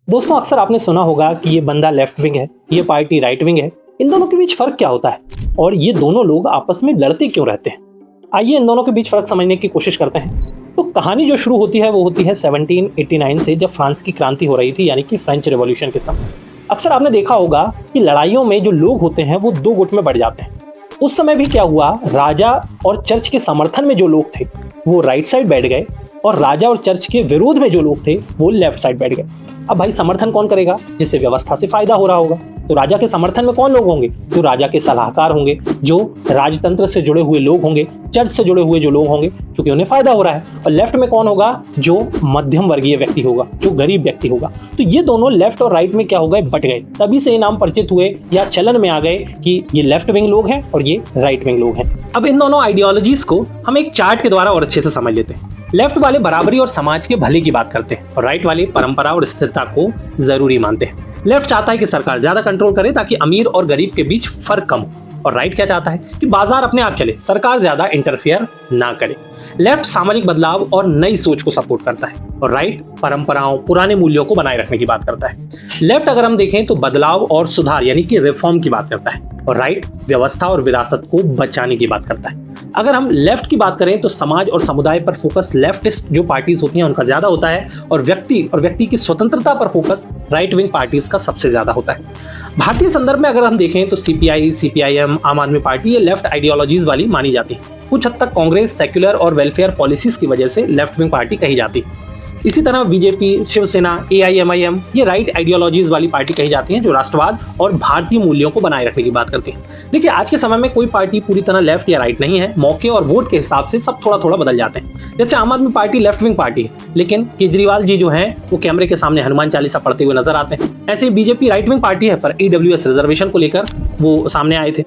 दोस्तों अक्सर आपने सुना होगा कि ये बंदा लेफ्ट विंग है, ये पार्टी राइट विंग है। इन दोनों के बीच फर्क क्या होता है और ये दोनों लोग आपस में लड़ते क्यों रहते हैं? आइए इन दोनों के बीच फर्क समझने की कोशिश करते हैं। तो कहानी जो शुरू होती है वो होती है 1789 से, जब फ्रांस की क्रांति हो रही थी, यानी कि फ्रेंच रेवोल्यूशन के समय। अक्सर आपने देखा होगा कि लड़ाइयों में जो लोग होते हैं वो दो गुट में बढ़ जाते हैं। उस समय भी क्या हुआ, राजा और चर्च के समर्थन में जो लोग थे वो राइट साइड बैठ गए और राजा और चर्च के विरोध में जो लोग थे वो लेफ्ट साइड बैठ गए। अब भाई समर्थन कौन करेगा? जिससे व्यवस्था से फायदा हो रहा होगा। तो राजा के समर्थन में कौन लोग होंगे? जो राजा के सलाहकार होंगे, जो राजतंत्र से जुड़े हुए लोग होंगे, चर्च से जुड़े हुए जो लोग होंगे, क्योंकि उन्हें फायदा हो रहा है। और लेफ्ट में कौन होगा? जो मध्यम वर्गीय व्यक्ति होगा, जो गरीब व्यक्ति होगा। तो ये दोनों लेफ्ट और राइट में क्या हो गए? बट गए। तभी से ये नाम परिचित हुए या चलन में आ गए कि ये लेफ्ट विंग लोग हैं और ये राइट विंग लोग हैं। अब इन दोनों आइडियोलॉजीज को हम एक चार्ट के द्वारा और अच्छे से समझ लेते हैं। लेफ्ट वाले बराबरी और समाज के भले की बात करते हैं और राइट वाले परंपरा और स्थिरता को जरूरी मानते हैं। लेफ्ट चाहता है कि सरकार ज्यादा कंट्रोल करे ताकि अमीर और गरीब के बीच फर्क कम हो, और राइट क्या चाहता है कि बाजार अपने आप चले, सरकार ज्यादा इंटरफेयर ना करे। लेफ्ट सामाजिक बदलाव और नई सोच को सपोर्ट करता है और राइट परंपराओं, पुराने मूल्यों को बनाए रखने की बात करता है। लेफ्ट अगर हम देखें तो बदलाव और सुधार यानी कि रिफॉर्म की बात करता है और राइट व्यवस्था और विरासत को बचाने की बात करता है। अगर हम लेफ्ट की बात करें तो समाज और समुदाय पर फोकस लेफ्टिस्ट जो पार्टीज होती हैं उनका ज्यादा होता है और व्यक्ति की स्वतंत्रता पर फोकस राइट विंग पार्टीज का सबसे ज्यादा होता है। भारतीय संदर्भ में अगर हम देखें तो सीपीआई, सीपीआईएम, आम आदमी पार्टी ये लेफ्ट आइडियोलॉजीज वाली मानी जाती है। कुछ हद तक कांग्रेस सेक्युलर और वेलफेयर पॉलिसीज की वजह से लेफ्ट विंग पार्टी कही जाती है। इसी तरह बीजेपी, शिवसेना, एआईएमआईएम ये राइट आइडियोलॉजीज वाली पार्टी कही जाती हैं, जो राष्ट्रवाद और भारतीय मूल्यों को बनाए रखने की बात करती हैं। देखिए आज के समय में कोई पार्टी पूरी तरह लेफ्ट या राइट नहीं है। मौके और वोट के हिसाब से सब थोड़ा थोड़ा बदल जाते हैं। जैसे आम आदमी पार्टी लेफ्ट विंग पार्टी है, लेकिन केजरीवाल जी जो हैं वो कैमरे के सामने हनुमान चालीसा पढ़ते हुए नजर आते हैं। ऐसे ही बीजेपी राइट विंग पार्टी है, पर ईडब्ल्यूएस रिजर्वेशन को लेकर वो सामने आए थे।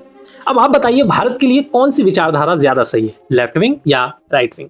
अब आप बताइए भारत के लिए कौन सी विचारधारा ज्यादा सही है, लेफ्ट विंग या राइट विंग?